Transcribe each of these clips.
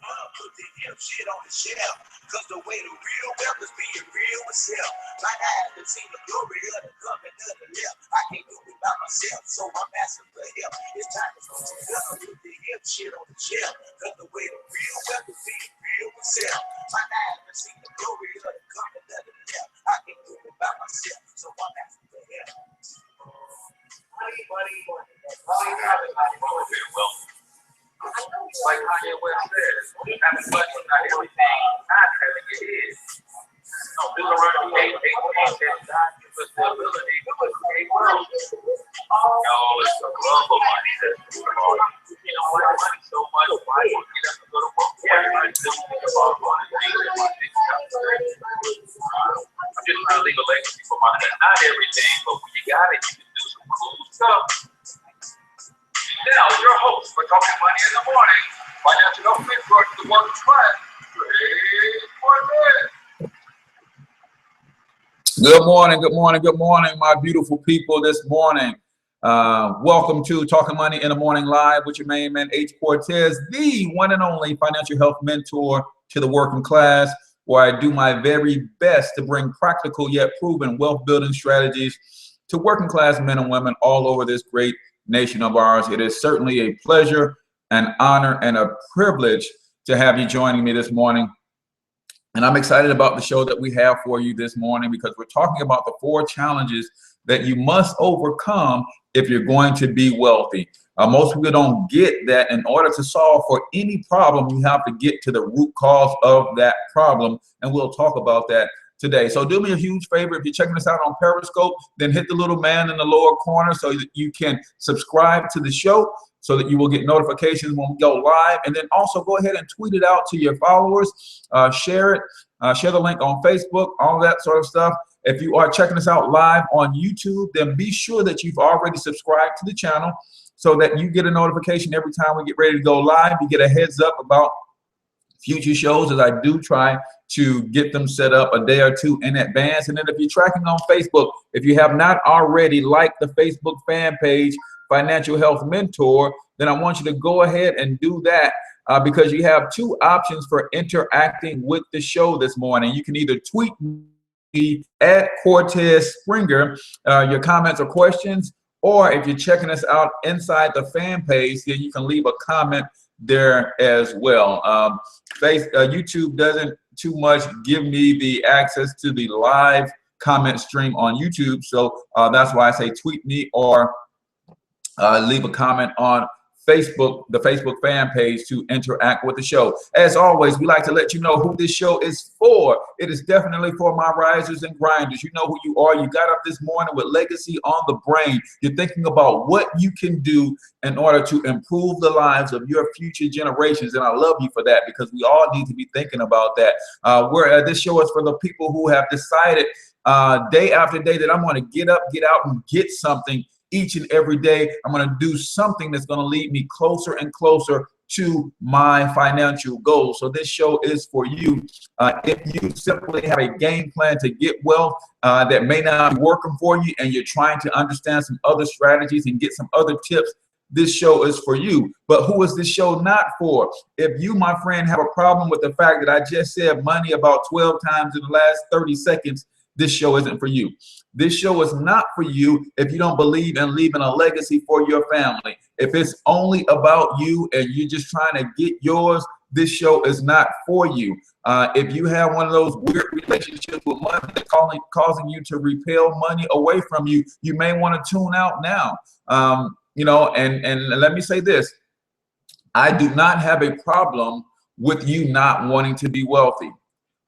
Put the hip shit on the shelf. Cause the way the real wealth is being real myself. Like I haven't seen the glory of the coming to the left. I can't do it by myself, so I'm asking for help. It's time to put together, put the hip shit on the shelf. Cause the way the real wealth is being real myself. Like I haven't seen the glory of the coming to the left. I can't do it by myself, so I'm asking for help. Money. Like Kanye West says, having money is not everything. Not having it is. Deuteronomy 8:18 says, God gives us the ability to create wealth. No, it's the love of money that's the Lord. You know why money so much? Why you get up to go to work? Everybody still think about going to things that want to I'm just trying to leave a legacy for my dad. Not everything, but when you got it, you can do some cool stuff. Now, your host for Talking Money in the Morning, financial mentor to the working class, H Cortez. Good morning, my beautiful people this morning. Welcome to Talking Money in the Morning Live with your main man, H Cortez, the one and only financial health mentor to the working class, where I do my very best to bring practical yet proven wealth building strategies to working class men and women all over this great nation of ours. It is certainly a pleasure, an honor, and a privilege to have you joining me this morning. And I'm excited about the show that we have for you this morning because we're talking about the 4 challenges that you must overcome if you're going to be wealthy. Most people don't get that in order to solve for any problem, you have to get to the root cause of that problem. And we'll talk about that today. So do me a huge favor. If you're checking us out on Periscope, then hit the little man in the lower corner so that you can subscribe to the show so that you will get notifications when we go live. And then also go ahead and tweet it out to your followers, share it, share the link on Facebook, all that sort of stuff. If you are checking us out live on YouTube, then be sure that you've already subscribed to the channel so that you get a notification every time we get ready to go live. You get a heads up about future shows, as I do try to get them set up a day or two in advance. And then if you're tracking on Facebook, if you have not already liked the Facebook fan page, Financial Health Mentor, then I want you to go ahead and do that because you have 2 options for interacting with the show this morning. You can either tweet me at Cortez Springer, your comments or questions, or if you're checking us out inside the fan page, then you can leave a comment there as well. YouTube doesn't too much give me the access to the live comment stream on YouTube, so that's why I say tweet me or leave a comment on Facebook, the Facebook fan page, to interact with the show. As always, we like to let you know who this show is for. It is definitely for my risers and grinders. You know who you are. You got up this morning with legacy on the brain. You're thinking about what you can do in order to improve the lives of your future generations. And I love you for that because we all need to be thinking about that. This show is for the people who have decided day after day that I'm going to get up, get out, and get something each and every day. I'm going to do something that's going to lead me closer and closer to my financial goals. So this show is for you. If you simply have a game plan to get wealth that may not be working for you and you're trying to understand some other strategies and get some other tips, this show is for you. But who is this show not for? If you, my friend, have a problem with the fact that I just said money about 12 times in the last 30 seconds, this show isn't for you. This show is not for you if you don't believe in leaving a legacy for your family. If it's only about you and you're just trying to get yours, this show is not for you. If you have one of those weird relationships with money that's causing you to repel money away from you, you may want to tune out now. And let me say this. I do not have a problem with you not wanting to be wealthy.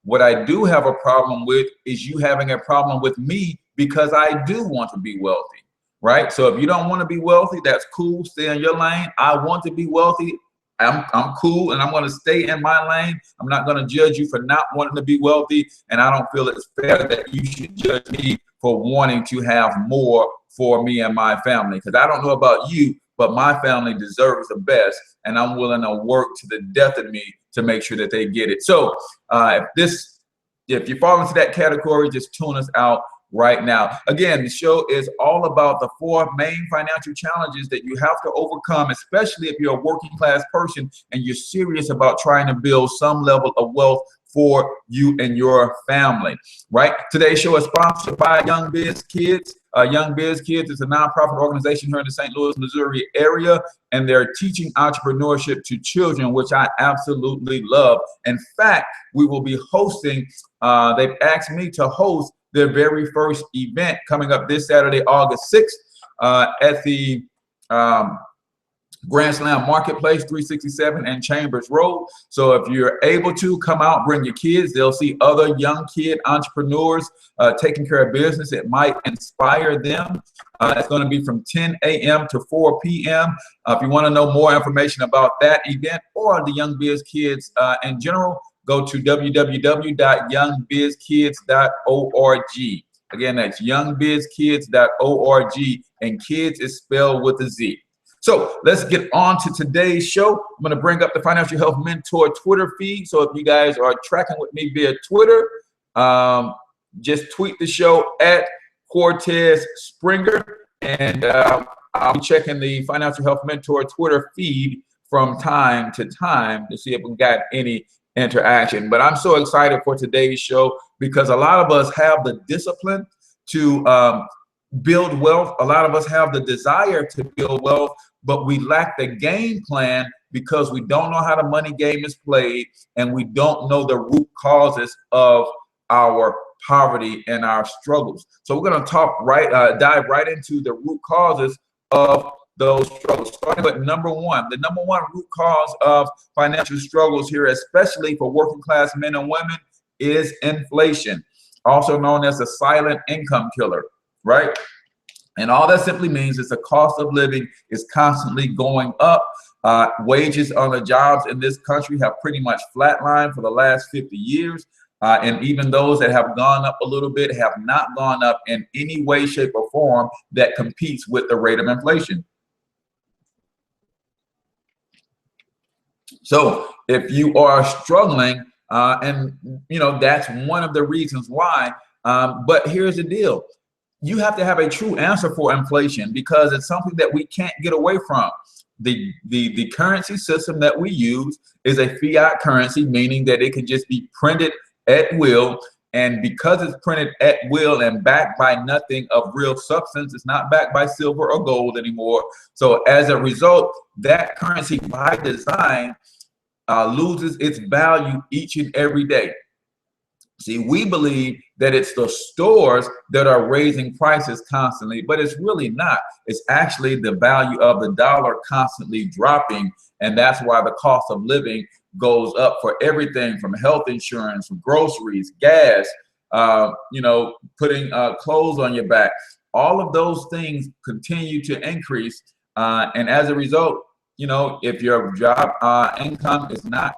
What I do have a problem with is you having a problem with me because I do want to be wealthy, right? So if you don't want to be wealthy, that's cool. Stay in your lane. I want to be wealthy. I'm cool, and I'm going to stay in my lane. I'm not going to judge you for not wanting to be wealthy, and I don't feel it's fair that you should judge me for wanting to have more for me and my family, because I don't know about you, but my family deserves the best, and I'm willing to work to the death of me to make sure that they get it. So if you fall into that category, just tune us out right now. Again, the show is all about the 4 main financial challenges that you have to overcome, especially if you're a working class person and you're serious about trying to build some level of wealth for you and your family, right? Today's show is sponsored by Young Biz Kids. Young Biz Kids is a nonprofit organization here in the St. Louis, Missouri area, and they're teaching entrepreneurship to children, which I absolutely love. In fact, we will be hosting, they've asked me to host their very first event coming up this Saturday, August 6th, at the Grand Slam Marketplace, 367 and Chambers Road. So if you're able to come out, bring your kids. They'll see other young kid entrepreneurs taking care of business. It might inspire them. It's going to be from 10 a.m. to 4 p.m. If you want to know more information about that event or the Young Biz Kids in general, go to www.youngbizkids.org. Again, that's youngbizkids.org, and kids is spelled with a Z. So let's get on to today's show. I'm going to bring up the Financial Health Mentor Twitter feed. So if you guys are tracking with me via Twitter, just tweet the show at Cortez Springer, and I'll be checking the Financial Health Mentor Twitter feed from time to time to see if we got any interaction. But I'm so excited for today's show because a lot of us have the discipline to build wealth. A lot of us have the desire to build wealth, but we lack the game plan because we don't know how the money game is played, and we don't know the root causes of our poverty and our struggles. So we're going to dive right into the root causes of those struggles. Starting with number one, the number one root cause of financial struggles here, especially for working class men and women, is inflation, also known as the silent income killer, right? And all that simply means is the cost of living is constantly going up. Wages on the jobs in this country have pretty much flatlined for the last 50 years. And even those that have gone up a little bit have not gone up in any way, shape, or form that competes with the rate of inflation. So if you are struggling, and you know, that's one of the reasons why, but here's the deal. You have to have a true answer for inflation because it's something that we can't get away from. The currency system that we use is a fiat currency, meaning that it can just be printed at will. And because it's printed at will and backed by nothing of real substance, it's not backed by silver or gold anymore. So as a result, that currency by design loses its value each and every day. See, we believe that it's the stores that are raising prices constantly, but it's really not. It's actually the value of the dollar constantly dropping, and that's why the cost of living goes up for everything from health insurance, from groceries, gas, you know, putting clothes on your back. All of those things continue to increase, and as a result, you know, if your job income is not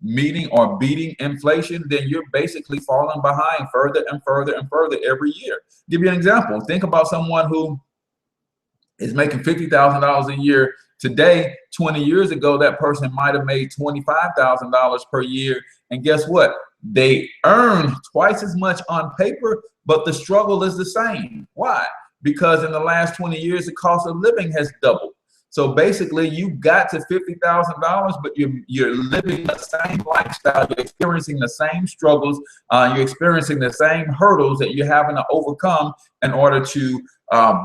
meeting or beating inflation, then you're basically falling behind further and further and further every year. Give you an example. Think about someone who is making $50,000 a year today. 20 years ago, that person might have made $25,000 per year. And guess what? They earn twice as much on paper, but the struggle is the same. Why? Because in the last 20 years, the cost of living has doubled. So basically, you got to $50,000, but you're living the same lifestyle. You're experiencing the same struggles. You're experiencing the same hurdles that you're having to overcome in order to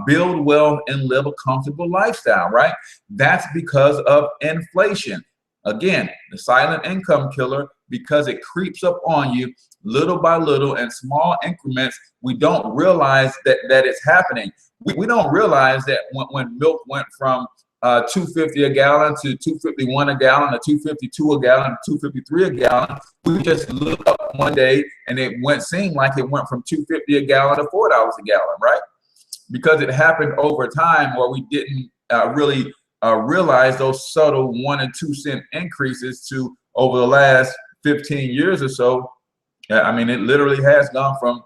build wealth and live a comfortable lifestyle, right? That's because of inflation. Again, the silent income killer, because it creeps up on you little by little in small increments. We don't realize that it's happening. We don't realize that when milk went from $2.50 a gallon to $2.51 a gallon, to $2.52 a gallon, to $2.53 a gallon. We just looked up one day and seemed like it went from $2.50 a gallon to $4 a gallon, right? Because it happened over time where we didn't really realize those subtle 1 and 2 cent increases to over the last 15 years or so. I mean, it literally has gone from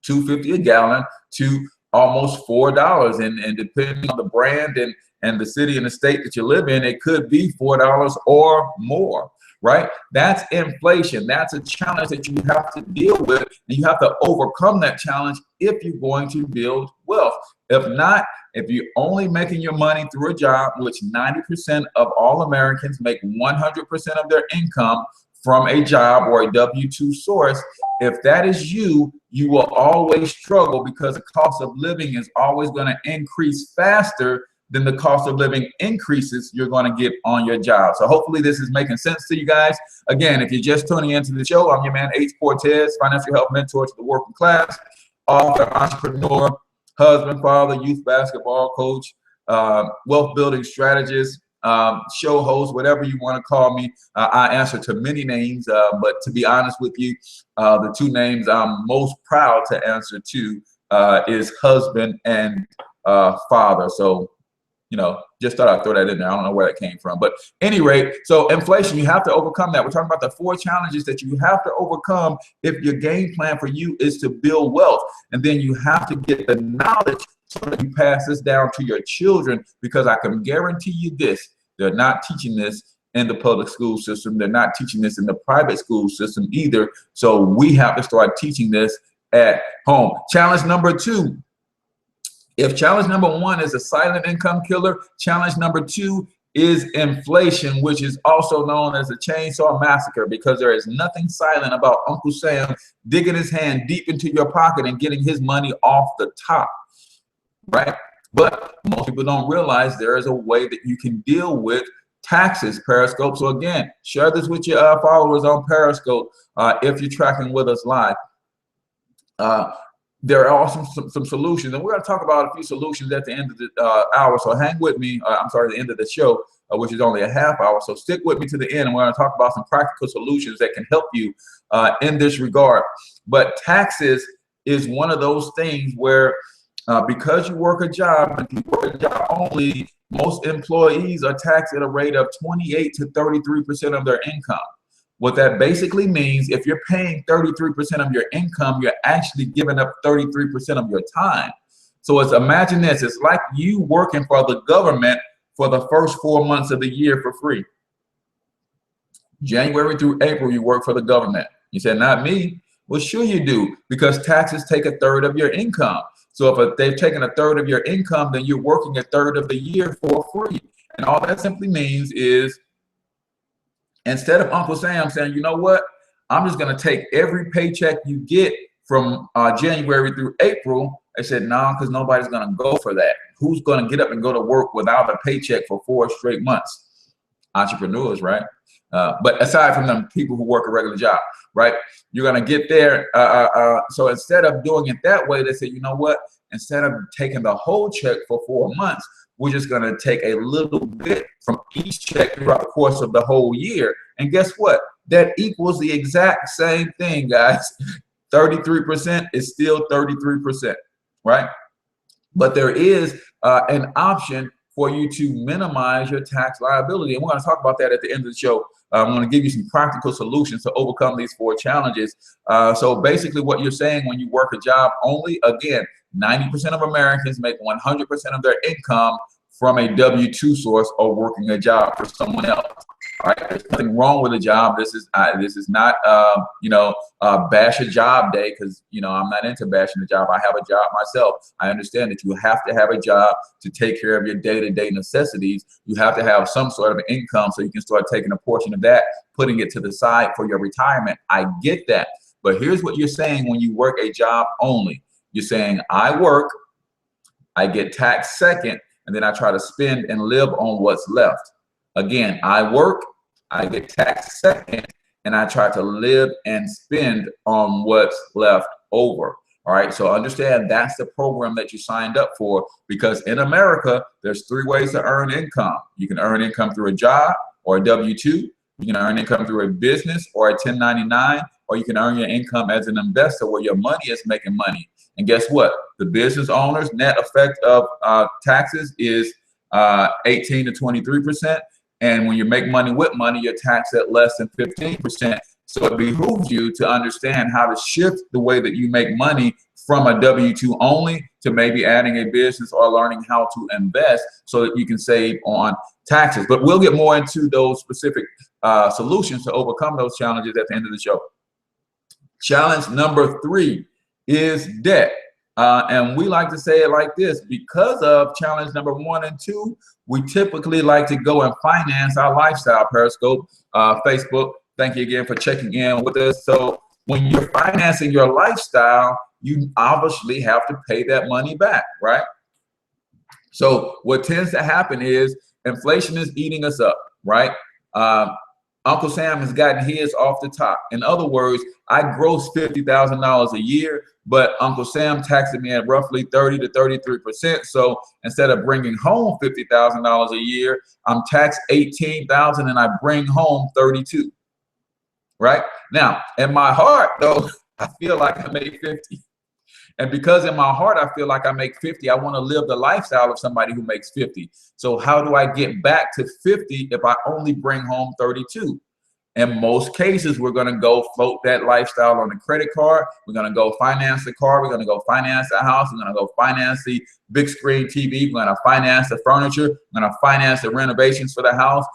$2.50 a gallon to almost $4, and depending on the brand and the city and the state that you live in, it could be $4 or more. right? That's inflation. That's a challenge that you have to deal with, and you have to overcome that challenge if you're going to build wealth. If not, if you're only making your money through a job, which 90% of all Americans make 100% of their income from a job or a W-2 source, if that is you, you will always struggle because the cost of living is always going to increase faster than the cost of living increases you're going to get on your job. So hopefully this is making sense to you guys. Again, if you're just tuning into the show, I'm your man, H Cortez, financial health mentor to the working class, author, entrepreneur, husband, father, youth basketball coach, wealth building strategist, show host, whatever you want to call me. I answer to many names, but to be honest with you, the two names I'm most proud to answer to is husband and father. So, you know, just thought I'd throw that in there. I don't know where that came from. But at any rate, so inflation, you have to overcome that. We're talking about the 4 challenges that you have to overcome if your game plan for you is to build wealth. And then you have to get the knowledge so that you pass this down to your children, because I can guarantee you this, they're not teaching this in the public school system. They're not teaching this in the private school system either. So we have to start teaching this at home. Challenge number 2. If challenge number 1 is a silent income killer, challenge number 2 is inflation, which is also known as a chainsaw massacre, because there is nothing silent about Uncle Sam digging his hand deep into your pocket and getting his money off the top, right? But most people don't realize there is a way that you can deal with taxes, Periscope. So again, share this with your followers on Periscope if you're tracking with us live. There are also some solutions, and we're going to talk about a few solutions at the end of the hour. So hang with me. I'm sorry, the end of the show, which is only a half hour. So stick with me to the end, and we're going to talk about some practical solutions that can help you in this regard. But taxes is one of those things where because you work a job, if you work a job only, most employees are taxed at a rate of 28 to 33% of their income. What that basically means, if you're paying 33% of your income, you're actually giving up 33% of your time. So imagine this, it's like you working for the government for the first 4 months of the year for free. January through April, you work for the government. You said, not me. Well, sure you do, because taxes take 1/3 of your income. So if they've taken 1/3 of your income, then you're working 1/3 of the year for free. And all that simply means is, instead of Uncle Sam saying, you know what, I'm just going to take every paycheck you get from January through April, I said, no, because nobody's going to go for that. Who's going to get up and go to work without a paycheck for 4 straight months? Entrepreneurs, right? But aside from them people who work a regular job, right? You're going to get there. So instead of doing it that way, they say, you know what, instead of taking the whole check for 4 months, we're just going to take a little bit from each check throughout the course of the whole year. And guess what? That equals the exact same thing, guys. 33% is still 33%, right? But there is an option for you to minimize your tax liability. And we're going to talk about that at the end of the show. I'm going to give you some practical solutions to overcome these 4 challenges. So basically what you're saying when you work a job only, again, 90% of Americans make 100% of their income from a W-2 source or working a job for someone else. All right, there's nothing wrong with a job. This is not bash a job day, because I'm not into bashing the job. I have a job myself. I understand that you have to have a job to take care of your day-to-day necessities. You have to have some sort of income so you can start taking a portion of that, putting it to the side for your retirement. I get that, but here's what you're saying when you work a job only. You're saying, I work, I get taxed second, and then I try to spend and live on what's left. Again, I work, I get taxed second, and I try to live and spend on what's left over. All right, so understand that's the program that you signed up for, because in America, there's 3 ways to earn income. You can earn income through a job or a W-2. You can earn income through a business or a 1099, or you can earn your income as an investor where your money is making money. And guess what? The business owner's net effect of taxes is 18 to 23%. And when you make money with money, you're taxed at less than 15%. So it behooves you to understand how to shift the way that you make money from a W-2 only to maybe adding a business or learning how to invest so that you can save on taxes. But we'll get more into those specific solutions to overcome those challenges at the end of the show. Challenge number 3 is debt. And we like to say it like this: because of challenge number 1 and 2, we typically like to go and finance our lifestyle. Periscope, Facebook, thank you again for checking in with us. So when you're financing your lifestyle, you obviously have to pay that money back, right? So what tends to happen is inflation is eating us up, right? Uncle Sam has gotten his off the top. In other words, I gross $50,000 a year, but Uncle Sam taxing me at roughly 30 to 33%. So instead of bringing home $50,000 a year, I'm taxed $18,000 and I bring home 32. Right now, in my heart, though, I feel like I made 50. And because in my heart, I feel like I make 50, I want to live the lifestyle of somebody who makes 50. So how do I get back to 50 if I only bring home 32? In most cases, we're going to go float that lifestyle on the credit card. We're going to go finance the car. We're going to go finance the house. We're going to go finance the big screen TV. We're going to finance the furniture. We're going to finance the renovations for the house.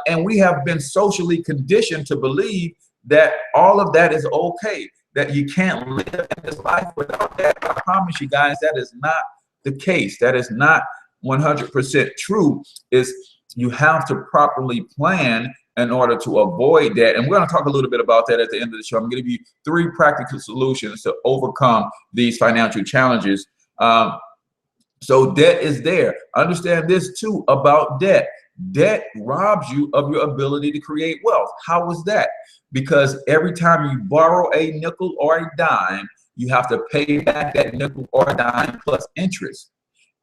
And we have been socially conditioned to believe that all of that is okay, that you can't live in this life without that. I promise you guys, that is not the case. That is not 100% true. You have to properly plan in order to avoid that. And we're going to talk a little bit about that at the end of the show. I'm going to give you 3 practical solutions to overcome these financial challenges. So debt is there. Understand this too about debt. Debt robs you of your ability to create wealth. How is that? Because every time you borrow a nickel or a dime, you have to pay back that nickel or dime plus interest.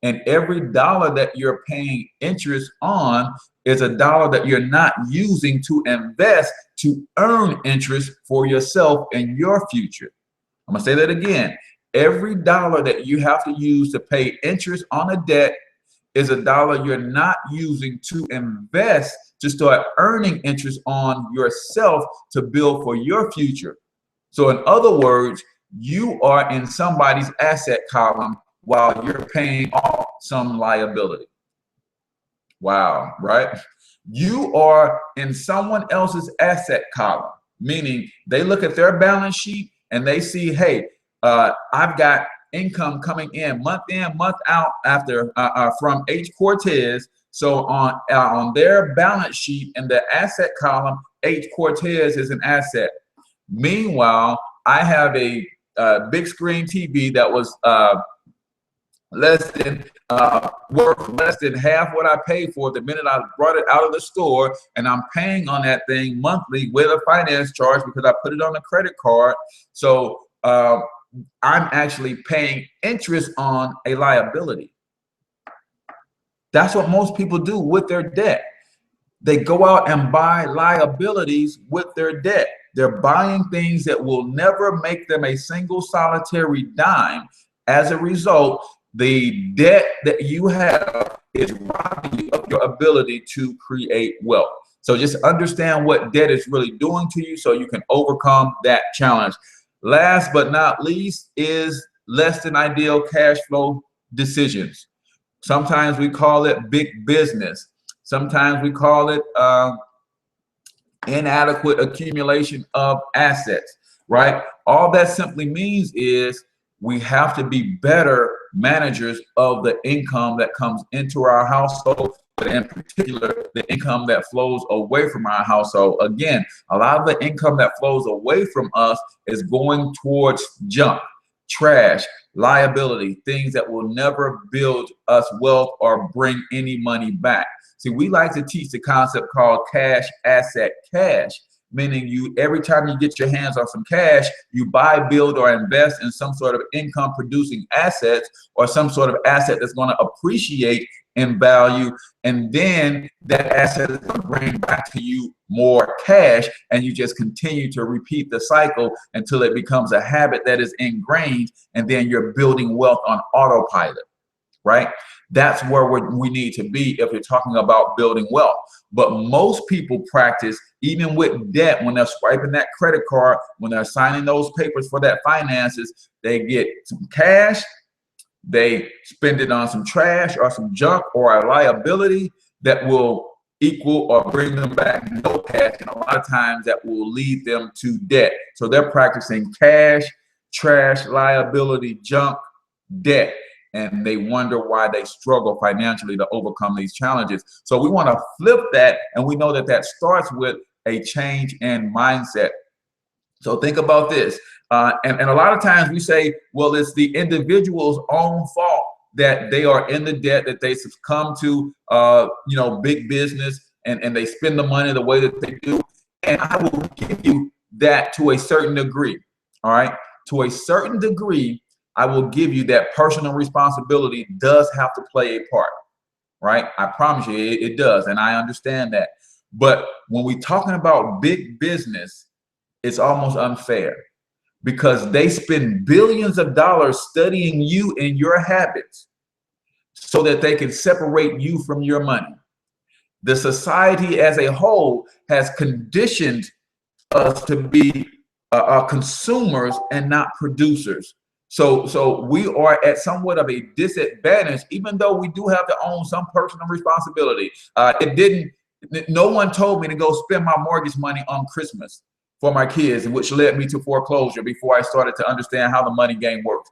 And every dollar that you're paying interest on is a dollar that you're not using to invest to earn interest for yourself and your future. I'm gonna say that again. Every dollar that you have to use to pay interest on a debt is a dollar you're not using to invest to start earning interest on yourself to build for your future. So in other words, you are in somebody's asset column while you're paying off some liability. Wow, right? You are in someone else's asset column, meaning they look at their balance sheet and they see, hey, I've got income coming in, month out after from H Cortez. So on their balance sheet in the asset column, H Cortez is an asset. Meanwhile, I have a big screen TV that was worth less than half what I paid for the minute I brought it out of the store, and I'm paying on that thing monthly with a finance charge because I put it on a credit card. So I'm actually paying interest on a liability. That's what most people do with their debt. They go out and buy liabilities with their debt. They're buying things that will never make them a single solitary dime. As a result, the debt that you have is robbing you of your ability to create wealth. So just understand what debt is really doing to you so you can overcome that challenge. Last but not least is less than ideal cash flow decisions. Sometimes we call it big business. Sometimes we call it inadequate accumulation of assets, right? All that simply means is we have to be better managers of the income that comes into our household, but in particular, the income that flows away from our household. Again, a lot of the income that flows away from us is going towards junk, trash, liability, things that will never build us wealth or bring any money back. See, we like to teach the concept called cash asset cash, meaning you every time you get your hands on some cash, you buy, build, or invest in some sort of income producing assets or some sort of asset that's going to appreciate in value, and then that asset is going to bring back to you more cash, and you just continue to repeat the cycle until it becomes a habit that is ingrained, and then you're building wealth on autopilot, right? That's where we need to be if you're talking about building wealth. But most people practice, even with debt, when they're swiping that credit card, when they're signing those papers for that finances, they get some cash, they spend it on some trash or some junk or a liability that will equal or bring them back no cash. And a lot of times that will lead them to debt. So they're practicing cash, trash, liability, junk, debt. And they wonder why they struggle financially to overcome these challenges. So we want to flip that. And we know that that starts with a change in mindset. So think about this. And a lot of times we say, well, it's the individual's own fault that they are in the debt, that they succumb to, big business and they spend the money the way that they do. And I will give you that to a certain degree. All right. To a certain degree, I will give you that personal responsibility does have to play a part. Right. I promise you it does. And I understand that. But when we're talking about big business, it's almost unfair because they spend billions of dollars studying you and your habits so that they can separate you from your money. The society as a whole has conditioned us to be consumers and not producers. So we are at somewhat of a disadvantage, even though we do have to own some personal responsibility. No one told me to go spend my mortgage money on Christmas for my kids, which led me to foreclosure before I started to understand how the money game works.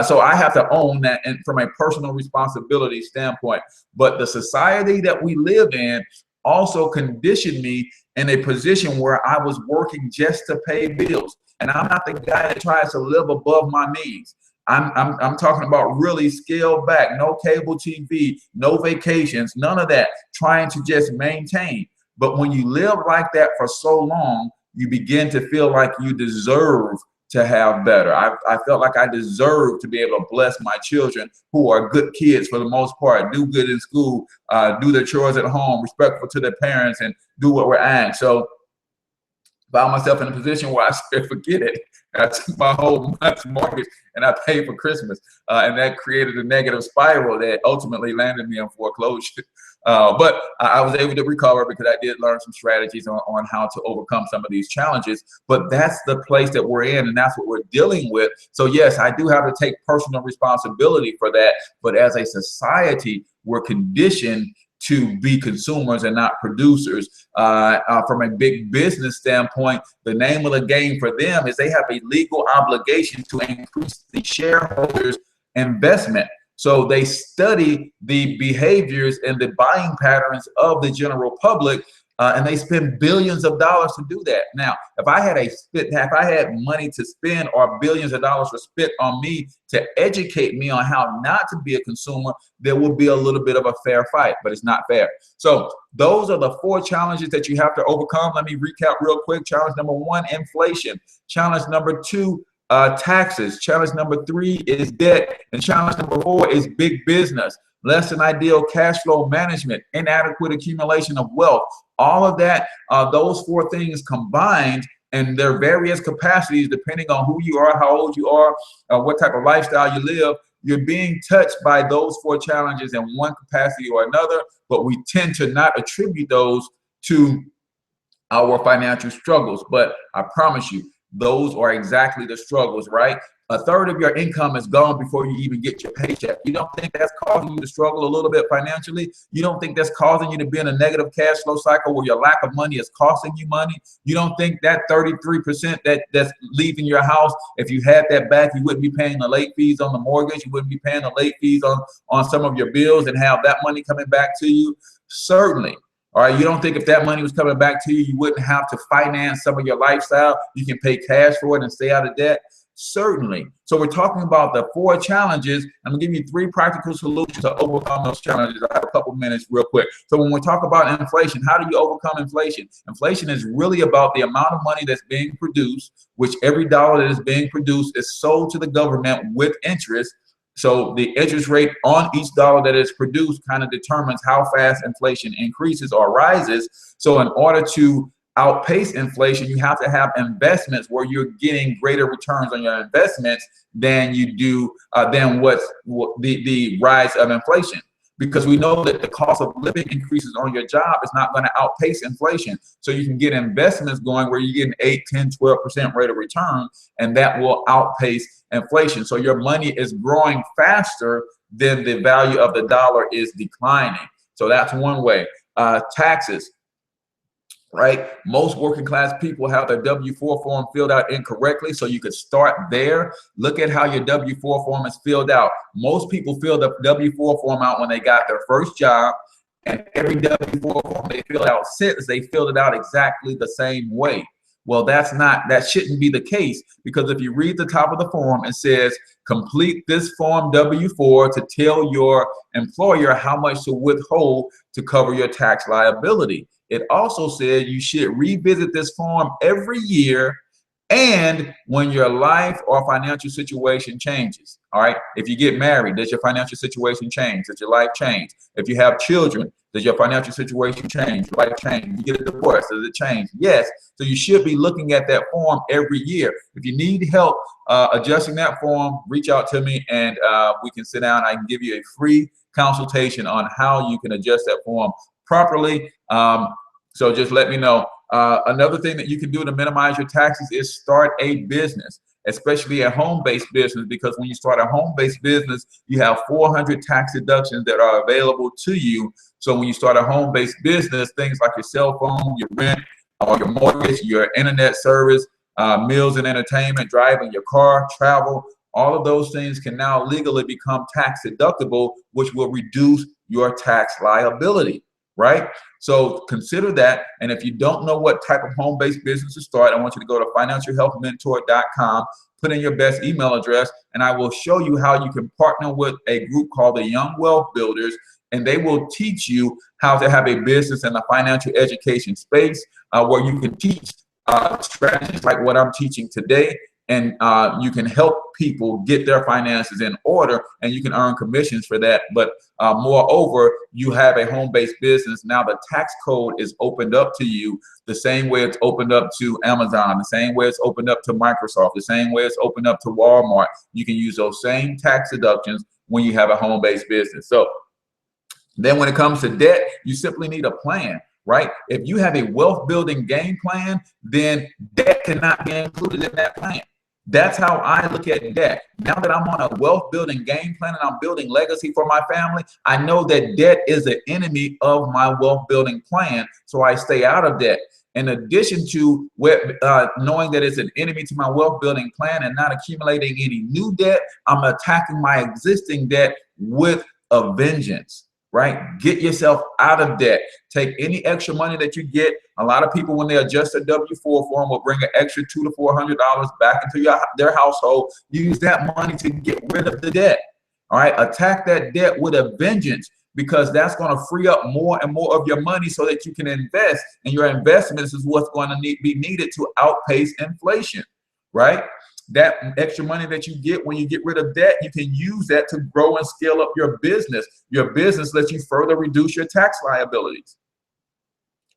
So I have to own that and from a personal responsibility standpoint. But the society that we live in also conditioned me in a position where I was working just to pay bills. And I'm not the guy that tries to live above my means. I'm talking about really scale back, no cable TV, no vacations, none of that, trying to just maintain. But when you live like that for so long, you begin to feel like you deserve to have better. I felt like I deserved to be able to bless my children, who are good kids for the most part, do good in school, do their chores at home, respectful to their parents, and do what we're asked. So found myself in a position where I said, forget it. I took my whole month's mortgage and I paid for Christmas. And that created a negative spiral that ultimately landed me in foreclosure. But I was able to recover because I did learn some strategies on how to overcome some of these challenges. But that's the place that we're in, and that's what we're dealing with. So yes, I do have to take personal responsibility for that. But as a society, we're conditioned to be consumers and not producers. From a big business standpoint, the name of the game for them is they have a legal obligation to increase the shareholders' investment. So they study the behaviors and the buying patterns of the general public, and they spend billions of dollars to do that. Now, if I had money to spend or billions of dollars were spent on me to educate me on how not to be a consumer, there would be a little bit of a fair fight, but it's not fair. So those are the 4 challenges that you have to overcome. Let me recap real quick. Challenge number 1, inflation. Challenge number 2, taxes. Challenge number 3 is debt. And challenge number 4 is big business. Less than ideal cash flow management, inadequate accumulation of wealth. All of that, those 4 things combined in their various capacities, depending on who you are, how old you are, what type of lifestyle you live, you're being touched by those 4 challenges in one capacity or another, but we tend to not attribute those to our financial struggles. But I promise you, those are exactly the struggles, right? 1/3 of your income is gone before you even get your paycheck. You don't think that's causing you to struggle a little bit financially? You don't think that's causing you to be in a negative cash flow cycle where your lack of money is costing you money? You don't think that 33% that's leaving your house, if you had that back, you wouldn't be paying the late fees on the mortgage, you wouldn't be paying the late fees on some of your bills and have that money coming back to you? Certainly. All right, you don't think if that money was coming back to you, you wouldn't have to finance some of your lifestyle? You can pay cash for it and stay out of debt? Certainly. So we're talking about the 4 challenges. I'm gonna give you 3 practical solutions to overcome those challenges. I have a couple minutes real quick. So when we talk about inflation, how do you overcome inflation? Inflation is really about the amount of money that's being produced, which every dollar that is being produced is sold to the government with interest. So the interest rate on each dollar that is produced kind of determines how fast inflation increases or rises. So in order to outpace inflation, you have to have investments where you're getting greater returns on your investments than you do than what's the rise of inflation. Because we know that the cost of living increases on your job is not going to outpace inflation. So you can get investments going where you're getting 8, 10, 12% rate of return, and that will outpace inflation. So your money is growing faster than the value of the dollar is declining. So that's one way. taxes. Right? Most working class people have their W-4 form filled out incorrectly, so you could start there. Look at how your W-4 form is filled out. Most people fill the W-4 form out when they got their first job, and every W-4 form they fill out since, they filled it out exactly the same way. Well, that shouldn't be the case, because if you read the top of the form, it says complete this form W-4 to tell your employer how much to withhold to cover your tax liability. It also said you should revisit this form every year and when your life or financial situation changes. All right. If you get married, does your financial situation change? Does your life change? If you have children, does your financial situation change? Your life change? You get a divorce, does it change? Yes. So you should be looking at that form every year. If you need help adjusting that form, reach out to me and we can sit down. I can give you a free consultation on how you can adjust that form properly. So just let me know. Another thing that you can do to minimize your taxes is start a business, especially a home-based business, because when you start a home-based business, you have 400 tax deductions that are available to you. So when you start a home-based business, things like your cell phone, your rent, or your mortgage, your internet service, meals and entertainment, driving your car, travel, all of those things can now legally become tax deductible, which will reduce your tax liability, right? So consider that. And if you don't know what type of home-based business to start, I want you to go to financialhealthmentor.com, put in your best email address, and I will show you how you can partner with a group called the Young Wealth Builders, and they will teach you how to have a business in the financial education space where you can teach strategies like what I'm teaching today. And you can help people get their finances in order, and you can earn commissions for that. But moreover, you have a home-based business. Now the tax code is opened up to you the same way it's opened up to Amazon, the same way it's opened up to Microsoft, the same way it's opened up to Walmart. You can use those same tax deductions when you have a home-based business. So then when it comes to debt, you simply need a plan. Right? If you have a wealth building game plan, then debt cannot be included in that plan. That's how I look at debt. Now that I'm on a wealth building game plan and I'm building legacy for my family, I know that debt is an enemy of my wealth building plan. So I stay out of debt. In addition to knowing that it's an enemy to my wealth building plan and not accumulating any new debt, I'm attacking my existing debt with a vengeance. Right? Get yourself out of debt. Take any extra money that you get. A lot of people, when they adjust their W-4 form, will bring an extra $200 to $400 back into their household. Use that money to get rid of the debt. All right? Attack that debt with a vengeance, because that's going to free up more and more of your money so that you can invest. And your investments is what's going to be needed to outpace inflation. Right? That extra money that you get when you get rid of debt, you can use that to grow and scale up your business. Your business lets you further reduce your tax liabilities.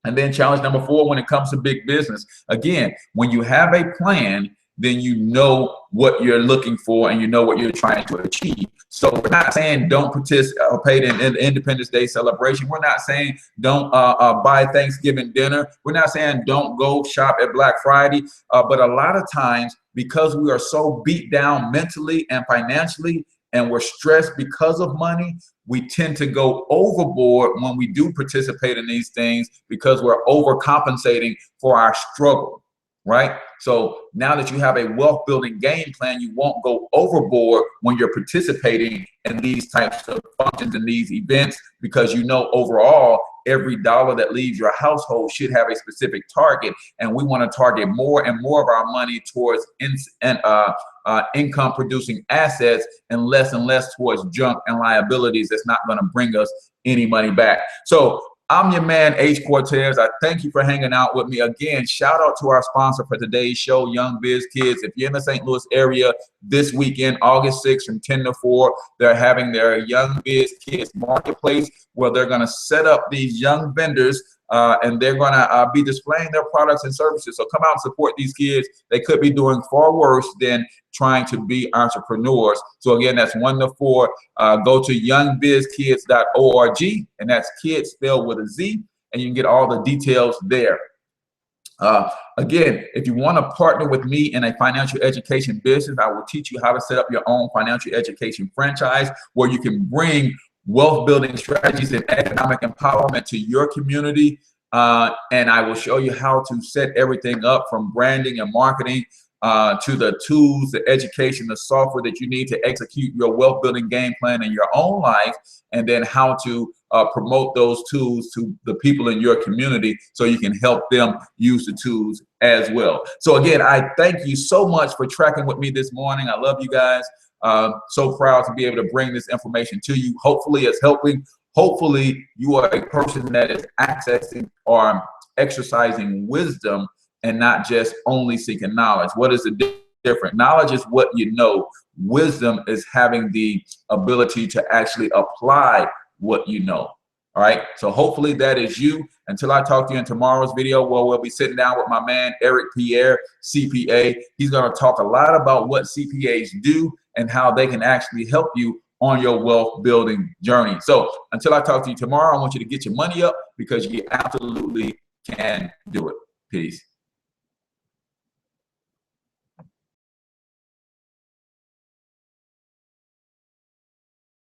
And then challenge number 4, when it comes to big business, again, when you have a plan, then you know what you're looking for and you know what you're trying to achieve. So we're not saying don't participate in the Independence Day celebration. We're not saying don't buy Thanksgiving dinner. We're not saying don't go shop at Black Friday. But a lot of times, because we are so beat down mentally and financially, and we're stressed because of money, we tend to go overboard when we do participate in these things because we're overcompensating for our struggle, right? So now that you have a wealth building game plan, you won't go overboard when you're participating in these types of functions and these events, because you know overall every dollar that leaves your household should have a specific target, and we want to target more and more of our money towards income producing assets and less towards junk and liabilities that's not going to bring us any money back. So I'm your man, H Cortez. I thank you for hanging out with me. Again, shout out to our sponsor for today's show, Young Biz Kids. If you're in the St. Louis area this weekend, August 6th from 10 to 4, they're having their Young Biz Kids marketplace where they're going to set up these young vendors and they're going to be displaying their products and services. So come out and support these kids. They could be doing far worse than trying to be entrepreneurs. So again, that's 1 to 4. Go to youngbizkids.org, and that's kids spelled with a Z, and you can get all the details there. Again, if you want to partner with me in a financial education business, I will teach you how to set up your own financial education franchise where you can bring wealth building strategies and economic empowerment to your community. And I will show you how to set everything up from branding and marketing to the tools, the education, the software that you need to execute your wealth building game plan in your own life, and then how to promote those tools to the people in your community so you can help them use the tools as well. So again, I thank you so much for tracking with me this morning. I love you guys. So proud to be able to bring this information to you. Hopefully it's helping. Hopefully you are a person that is accessing or exercising wisdom and not just only seeking knowledge. What is the difference? Knowledge is what you know. Wisdom is having the ability to actually apply what you know. All right, so hopefully that is you. Until I talk to you in tomorrow's video, where we'll be sitting down with my man, Eric Pierre, CPA. He's gonna talk a lot about what CPAs do and how they can actually help you on your wealth building journey. So until I talk to you tomorrow, I want you to get your money up because you absolutely can do it. Peace.